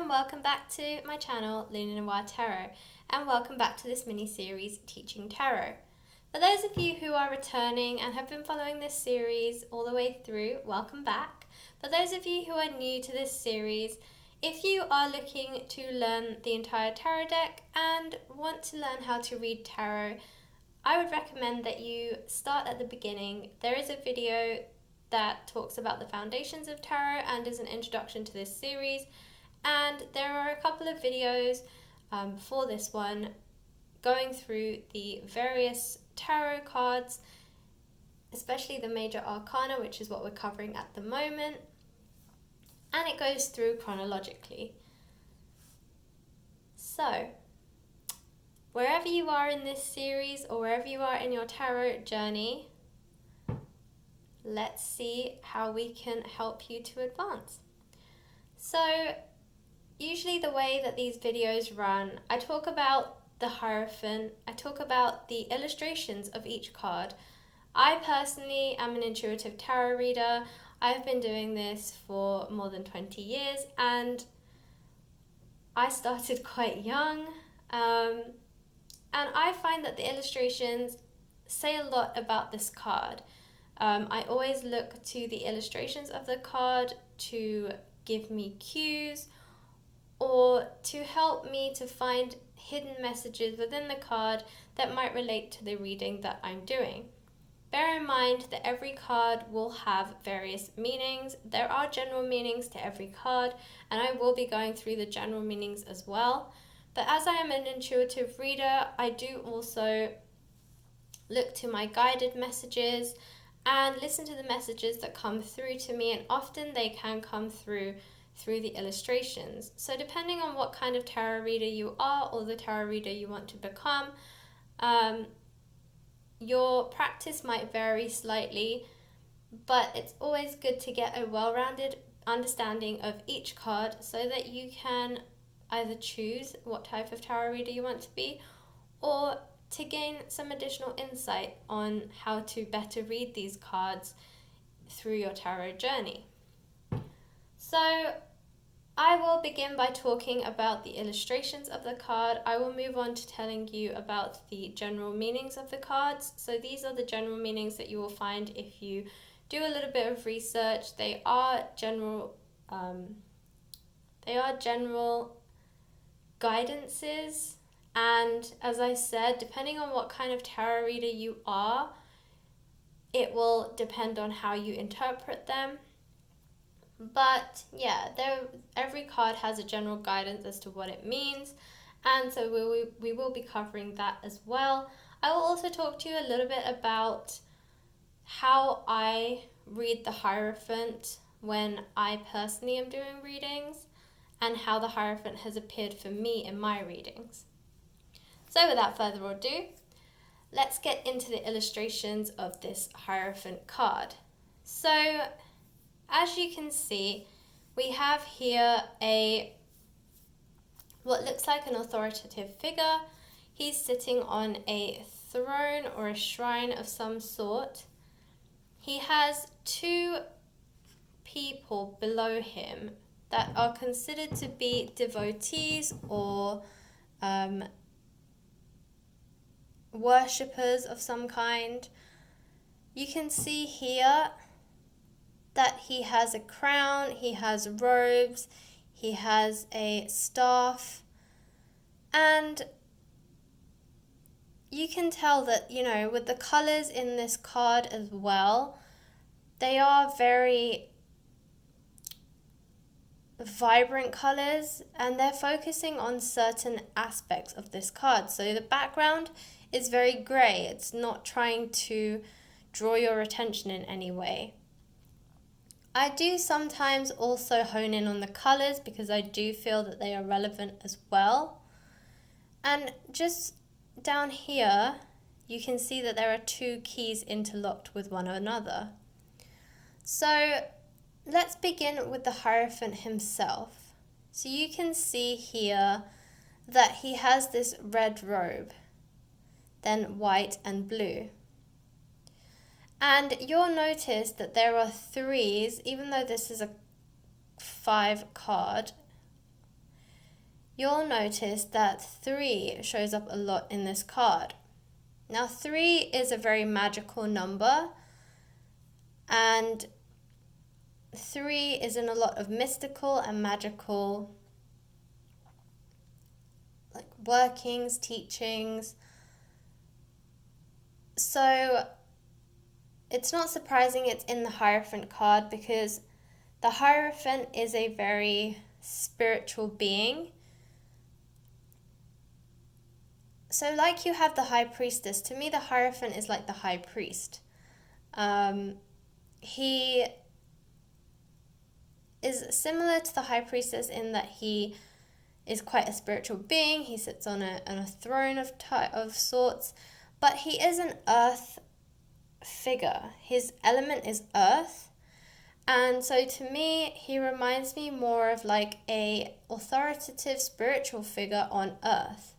and welcome back to my channel, Luna Noir Tarot, and welcome back to this mini-series, Teaching Tarot. For those of you who are returning and have been following this series all the way through, welcome back. For those of you who are new to this series, if you are looking to learn the entire tarot deck and want to learn how to read tarot, I would recommend that you start at the beginning. There is a video that talks about the foundations of tarot and is an introduction to this series, and there are a couple of videos before this one going through the various tarot cards, especially the major arcana, which is what we're covering at the moment, and it goes through chronologically. So wherever you are in this series or wherever you are in your tarot journey, let's see how we can help you to advance. So usually the way that these videos run, I talk about the Hierophant, I talk about the illustrations of each card. I personally am an intuitive tarot reader. I've been doing this for more than 20 years and I started quite young. And I find that the illustrations say a lot about this card. I always look to the illustrations of the card to give me cues or to help me to find hidden messages within the card that might relate to the reading that I'm doing. Bear in mind that every card will have various meanings. There are general meanings to every card, and I will be going through the general meanings as well. But as I am an intuitive reader, I do also look to my guided messages and listen to the messages that come through to me, and often they can come through the illustrations. So depending on what kind of tarot reader you are or the tarot reader you want to become, your practice might vary slightly, but it's always good to get a well-rounded understanding of each card so that you can either choose what type of tarot reader you want to be or to gain some additional insight on how to better read these cards through your tarot journey. So I will begin by talking about the illustrations of the card. I will move on to telling you about the general meanings of the cards. So these are the general meanings that you will find if you do a little bit of research. They are general guidances. And as I said, depending on what kind of tarot reader you are, it will depend on how you interpret them. But yeah, every card has a general guidance as to what it means, and so we will be covering that as well. I will also talk to you a little bit about how I read the Hierophant when I personally am doing readings, and how the Hierophant has appeared for me in my readings. So without further ado, let's get into the illustrations of this Hierophant card. So as you can see, we have here what looks like an authoritative figure. He's sitting on a throne or a shrine of some sort. He has two people below him that are considered to be devotees or worshippers of some kind. You can see here that he has a crown, he has robes, he has a staff, and you can tell that, with the colors in this card as well, they are very vibrant colors and they're focusing on certain aspects of this card. So the background is very gray. It's not trying to draw your attention in any way. I do sometimes also hone in on the colors because I do feel that they are relevant as well. And just down here, you can see that there are two keys interlocked with one another. So let's begin with the Hierophant himself. So you can see here that he has this red robe, then white and blue. And you'll notice that there are threes, even though this is a 5 card, you'll notice that 3 shows up a lot in this card. Now 3 is a very magical number, and 3 is in a lot of mystical and magical like workings, teachings. So it's not surprising it's in the Hierophant card, because the Hierophant is a very spiritual being. So like you have the High Priestess, to me the Hierophant is like the High Priest. He is similar to the High Priestess in that he is quite a spiritual being. He sits on a throne of sorts, but he is an earth figure. His element is earth, and so to me he reminds me more of like a authoritative spiritual figure on earth.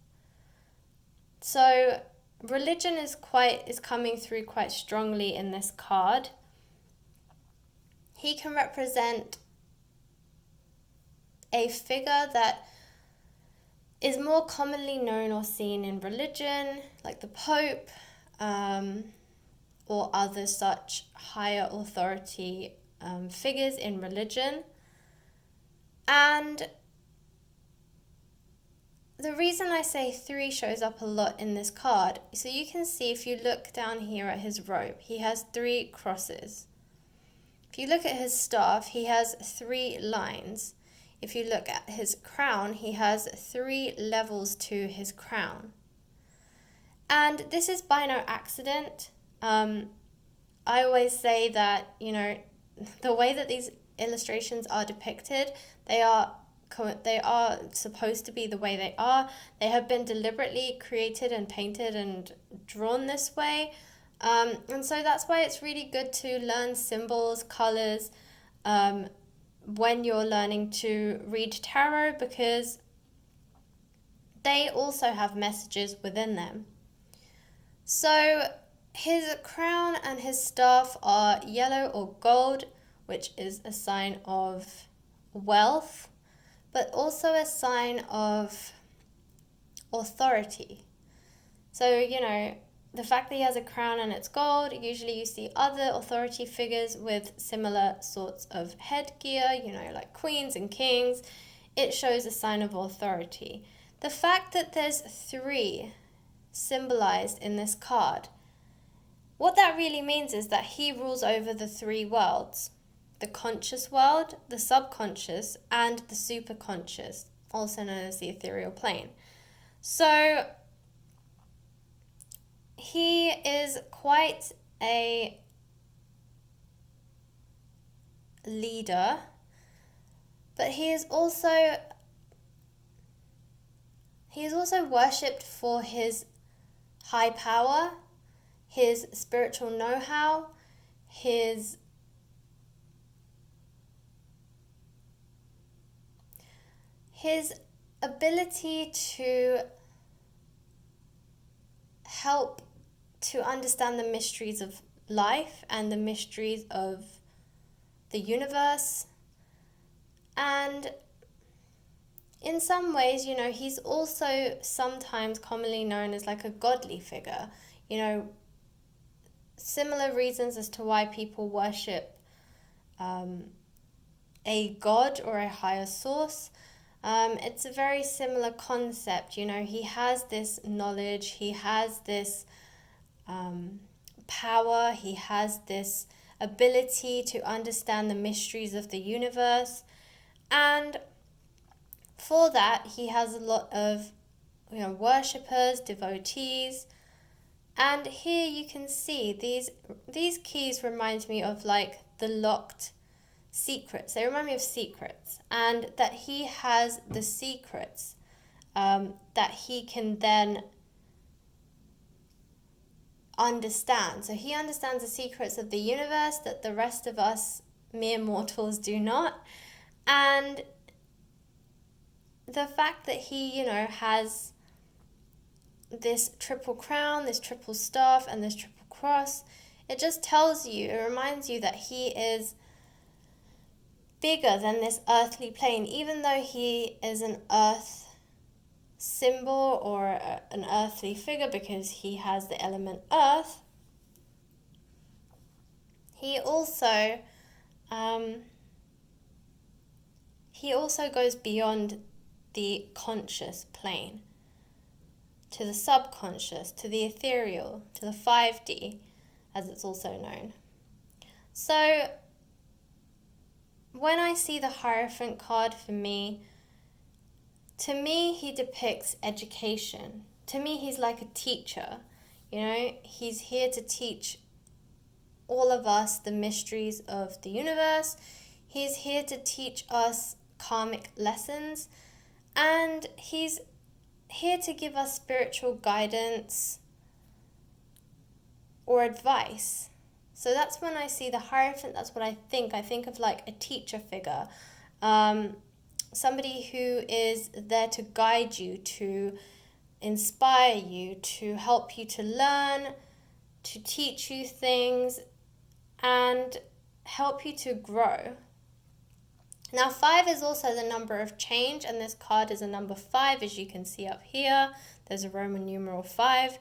So religion is coming through quite strongly in this card. He can represent a figure that is more commonly known or seen in religion, like the Pope, or other such higher authority figures in religion. And the reason I say 3 shows up a lot in this card, so you can see if you look down here at his robe, he has 3 crosses. If you look at his staff, he has 3 lines. If you look at his crown, he has 3 levels to his crown. And this is by no accident. I always say that, the way that these illustrations are depicted, they are supposed to be the way they are. They have been deliberately created and painted and drawn this way. And so that's why it's really good to learn symbols, colors, when you're learning to read tarot, because they also have messages within them. So his crown and his staff are yellow or gold, which is a sign of wealth, but also a sign of authority. So, the fact that he has a crown and it's gold, usually you see other authority figures with similar sorts of headgear, like queens and kings. It shows a sign of authority. The fact that there's 3 symbolized in this card, what that really means is that he rules over the 3 worlds: the conscious world, the subconscious, and the superconscious, also known as the ethereal plane. So he is quite a leader, but he is also worshipped for his high power, his spiritual know-how, his ability to help to understand the mysteries of life and the mysteries of the universe. And in some ways, he's also sometimes commonly known as like a godly figure. Similar reasons as to why people worship a god or a higher source. It's a very similar concept. He has this knowledge, he has this power, he has this ability to understand the mysteries of the universe, and for that he has a lot of worshippers, devotees. And here you can see these keys remind me of like the locked secrets. They remind me of secrets, and that he has the secrets that he can then understand. So he understands the secrets of the universe that the rest of us mere mortals do not. And the fact that he, has this triple crown, this triple staff, and this triple cross, it just it reminds you that he is bigger than this earthly plane. Even though he is an earth symbol or an earthly figure because he has the element earth, he also goes beyond the conscious plane to the subconscious, to the ethereal, to the 5D, as it's also known. So when I see the Hierophant card to me, he depicts education. To me, he's like a teacher. He's here to teach all of us the mysteries of the universe. He's here to teach us karmic lessons, and he's here to give us spiritual guidance or advice. So that's when I see the Hierophant, that's what I think. I think of like a teacher figure, somebody who is there to guide you, to inspire you, to help you to learn, to teach you things, and help you to grow. Now 5 is also the number of change, and this card is a number 5, as you can see up here. There's a Roman numeral 5.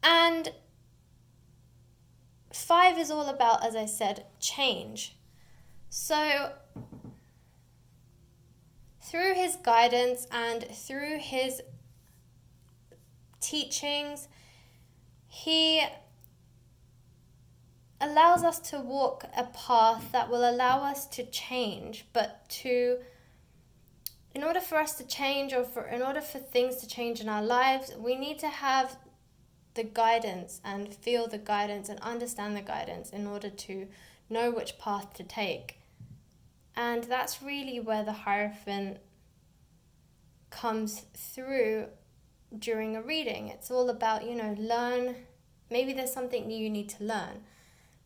And 5 is all about, as I said, change. So through his guidance and through his teachings, he allows us to walk a path that will allow us to change, but in order for us to change, in order for things to change in our lives, we need to have the guidance and feel the guidance and understand the guidance in order to know which path to take. And that's really where the Hierophant comes through during a reading. It's all about, learn. Maybe there's something new you need to learn.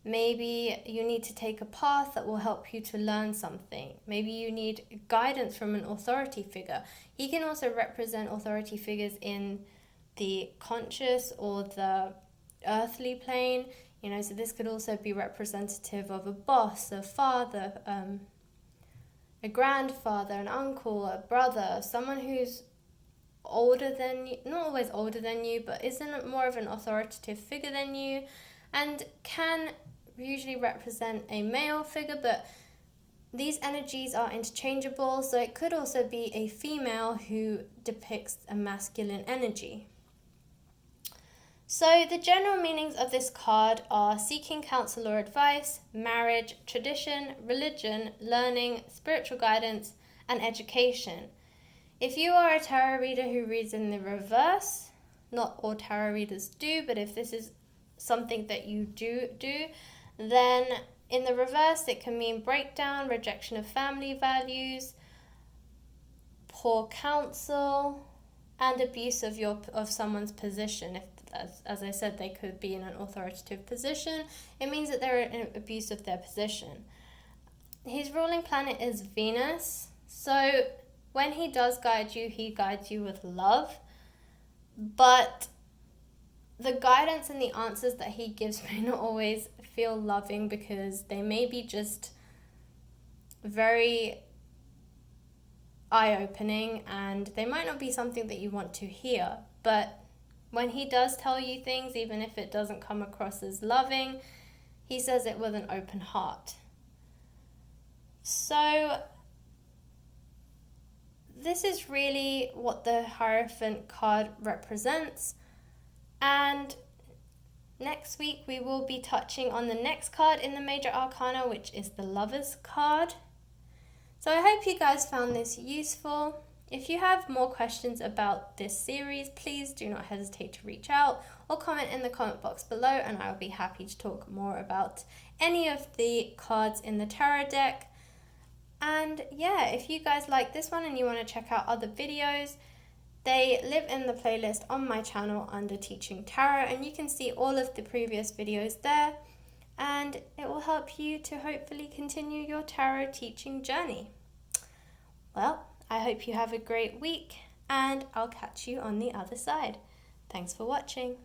Maybe you need to take a path that will help you to learn something. Maybe you need guidance from an authority figure. He can also represent authority figures in the conscious or the earthly plane. So this could also be representative of a boss, a father, a grandfather, an uncle, a brother, someone who's older than you, not always older than you, but isn't more of an authoritative figure than you, and can usually represent a male figure, but these energies are interchangeable, so it could also be a female who depicts a masculine energy. So the general meanings of this card are seeking counsel or advice, marriage, tradition, religion, learning, spiritual guidance, and education. If you are a tarot reader who reads in the reverse, not all tarot readers do, but if this is something that you do, then in the reverse it can mean breakdown, rejection of family values, poor counsel, and abuse of someone's position. If, as I said, they could be in an authoritative position, it means that they're in abuse of their position. His ruling planet is Venus, so when he does guide you, he guides you with love, but the guidance and the answers that he gives may not always feel loving because they may be just very eye-opening and they might not be something that you want to hear. But when he does tell you things, even if it doesn't come across as loving, he says it with an open heart. So this is really what the Hierophant card represents. And next week we will be touching on the next card in the Major Arcana, which is the Lover's card. So I hope you guys found this useful. If you have more questions about this series, please do not hesitate to reach out or comment in the comment box below, and I will be happy to talk more about any of the cards in the tarot deck. And yeah, if you guys like this one and you want to check out other videos, they live in the playlist on my channel under Teaching Tarot, and you can see all of the previous videos there, and it will help you to hopefully continue your tarot teaching journey. Well, I hope you have a great week, and I'll catch you on the other side. Thanks for watching.